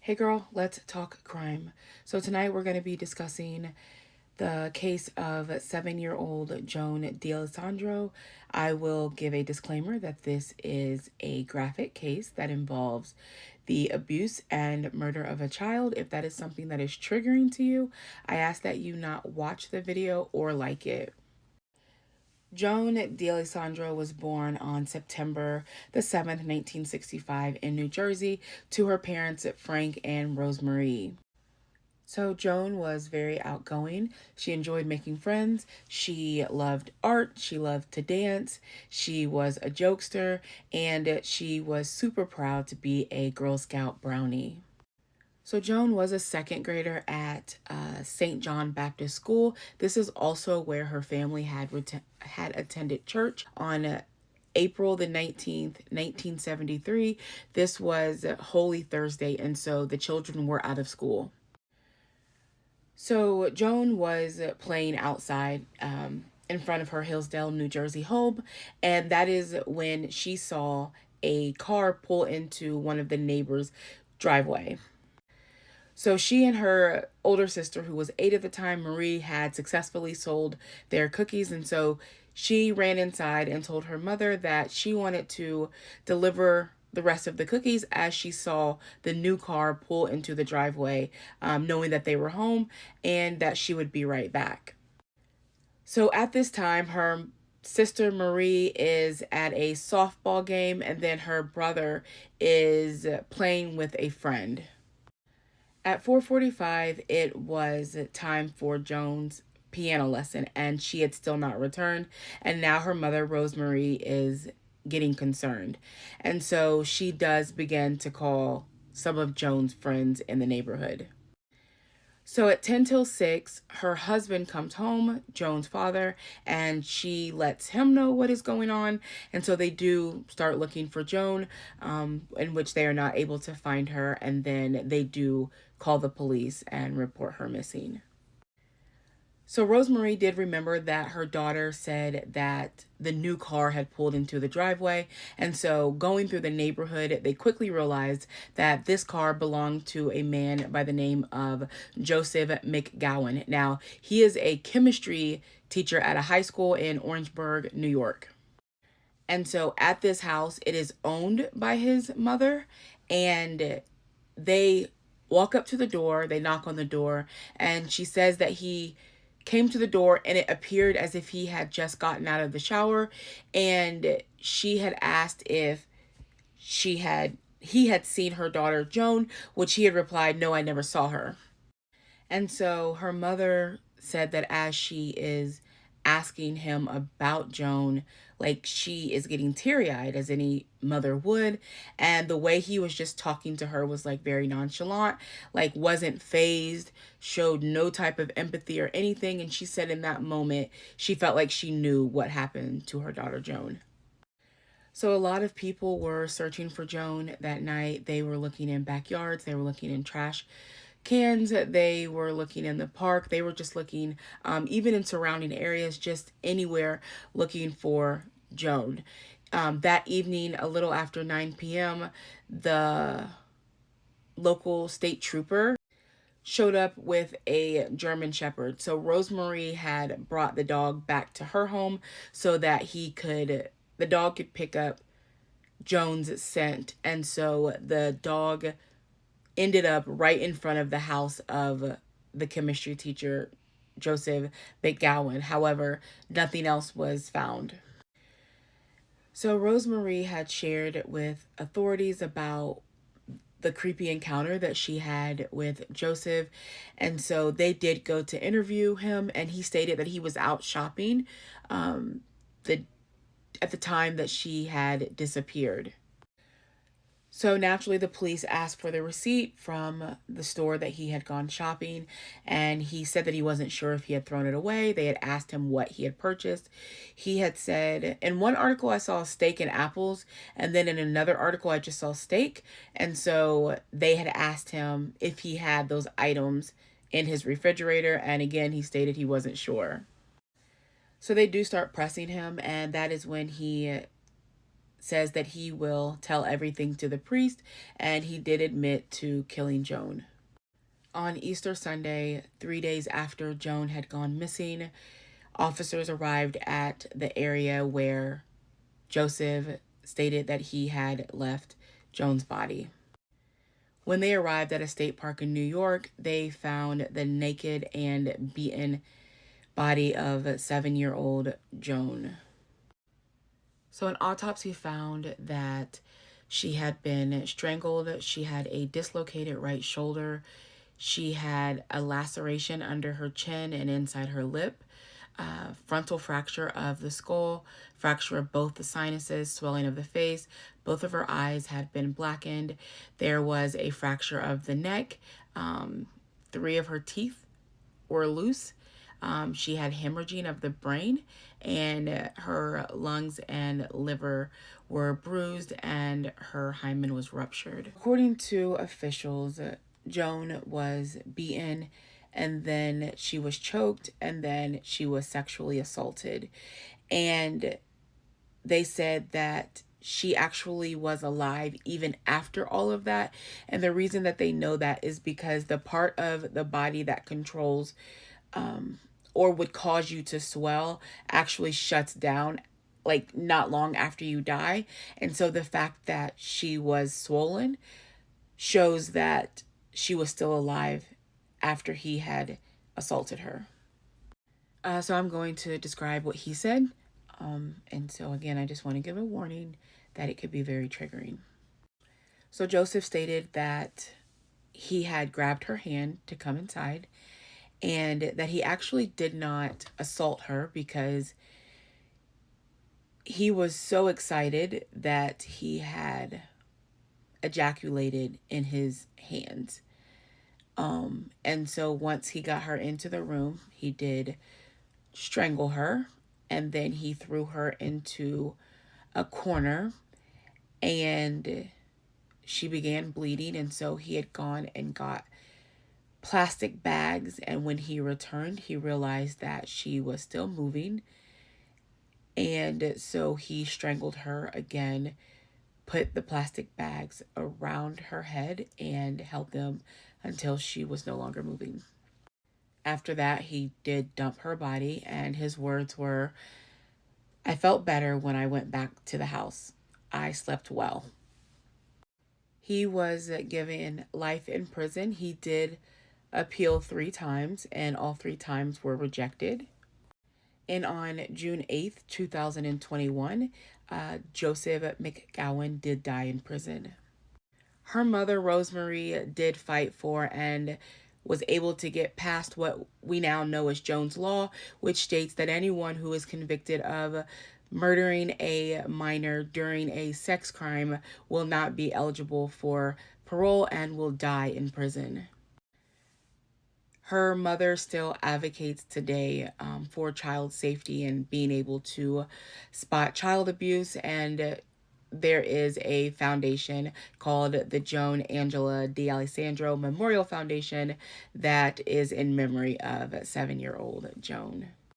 Hey girl, let's talk crime. So tonight we're going to be discussing the case of 7-year-old Joan D'Alessandro. I will give a disclaimer that this is a graphic case that involves the abuse and murder of a child. If that is something that is triggering to you, I ask that you not watch the video or like it. Joan D'Alessandro was born on September the 7th, 1965 in New Jersey to her parents Frank and Rosemarie. So Joan was very outgoing. She enjoyed making friends. She loved art. She loved to dance. She was a jokester, and she was super proud to be a Girl Scout brownie. So Joan was a second grader at St. John Baptist School. This is also where her family had attended church on April the 19th, 1973. This was Holy Thursday, and so the children were out of school. So Joan was playing outside in front of her Hillsdale, New Jersey home, and that is when she saw a car pull into one of the neighbors' driveway. So she and her older sister, who was 8 at the time, Marie, had successfully sold their cookies. And so she ran inside and told her mother that she wanted to deliver the rest of the cookies as she saw the new car pull into the driveway, knowing that they were home and that she would be right back. So at this time, her sister Marie is at a softball game, and then her brother is playing with a friend. At 4:45, it was time for Joan's piano lesson, and she had still not returned. And now her mother, Rosemary, is getting concerned. And so she does begin to call some of Joan's friends in the neighborhood. So at 10 till 6, her husband comes home, Joan's father, and she lets him know what is going on. And so they do start looking for Joan, in which they are not able to find her. And then they do call the police and report her missing. So Rosemary did remember that her daughter said that the new car had pulled into the driveway. And so going through the neighborhood, they quickly realized that this car belonged to a man by the name of Joseph McGowan. Now, he is a chemistry teacher at a high school in Orangeburg, New York. And so at this house, it is owned by his mother, and they walk up to the door, they knock on the door, and she says that he came to the door and it appeared as if he had just gotten out of the shower, and she had asked if he had seen her daughter Joan, which he had replied, "No, I never saw her." And so her mother said that as she is asking him about Joan, like she is getting teary eyed as any mother would. And the way he was just talking to her was like very nonchalant, like wasn't phased, showed no type of empathy or anything. And she said in that moment, she felt like she knew what happened to her daughter Joan. So a lot of people were searching for Joan that night. They were looking in backyards, they were looking in trash cans, they were looking in the park, they were just looking even in surrounding areas, just anywhere looking for Joan. That evening, a little after 9 p.m., the local state trooper showed up with a German Shepherd. So Rosemary had brought the dog back to her home so that the dog could pick up Joan's scent. And so the dog ended up right in front of the house of the chemistry teacher, Joseph McGowan. However, nothing else was found. So Rosemary had shared with authorities about the creepy encounter that she had with Joseph. And so they did go to interview him, and he stated that he was out shopping the at the time that she had disappeared. So naturally, the police asked for the receipt from the store that he had gone shopping, and he said that he wasn't sure if he had thrown it away. They had asked him what he had purchased. He had said, in one article, I saw steak and apples, and then in another article, I just saw steak. And so they had asked him if he had those items in his refrigerator, and again, he stated he wasn't sure. So they do start pressing him, and that is when he says that he will tell everything to the priest, and he did admit to killing Joan. On Easter Sunday, 3 days after Joan had gone missing, officers arrived at the area where Joseph stated that he had left Joan's body. When they arrived at a state park in New York, they found the naked and beaten body of 7-year-old Joan. So, an autopsy found that she had been strangled. She had a dislocated right shoulder. She had a laceration under her chin and inside her lip, frontal fracture of the skull, fracture of both the sinuses, swelling of the face. Both of her eyes had been blackened. There was a fracture of the neck. 3 of her teeth were loose. She had hemorrhaging of the brain, and her lungs and liver were bruised, and her hymen was ruptured. According to officials, Joan was beaten, and then she was choked, and then she was sexually assaulted. And they said that she actually was alive even after all of that. And the reason that they know that is because the part of the body that controls or would cause you to swell actually shuts down like not long after you die. And so the fact that she was swollen shows that she was still alive after he had assaulted her. So I'm going to describe what he said. And so again, I just want to give a warning that it could be very triggering. So Joseph stated that he had grabbed her hand to come inside, and that he actually did not assault her because he was so excited that he had ejaculated in his hands. And so once he got her into the room, he did strangle her, and then he threw her into a corner, and she began bleeding. And so he had gone and got plastic bags, and when he returned, he realized that she was still moving, and so he strangled her again, put the plastic bags around her head, and held them until she was no longer moving. After that, he did dump her body, and his words were, "I felt better when I went back to the house. I slept well." He was given life in prison. He did appeal 3 times, and all 3 times were rejected. And on June 8th, 2021, Joseph McGowan did die in prison. Her mother, Rosemary, did fight for and was able to get past what we now know as Jones Law, which states that anyone who is convicted of murdering a minor during a sex crime will not be eligible for parole and will die in prison. Her mother still advocates today for child safety and being able to spot child abuse, and there is a foundation called the Joan Angela D'Alessandro Memorial Foundation that is in memory of 7-year-old Joan.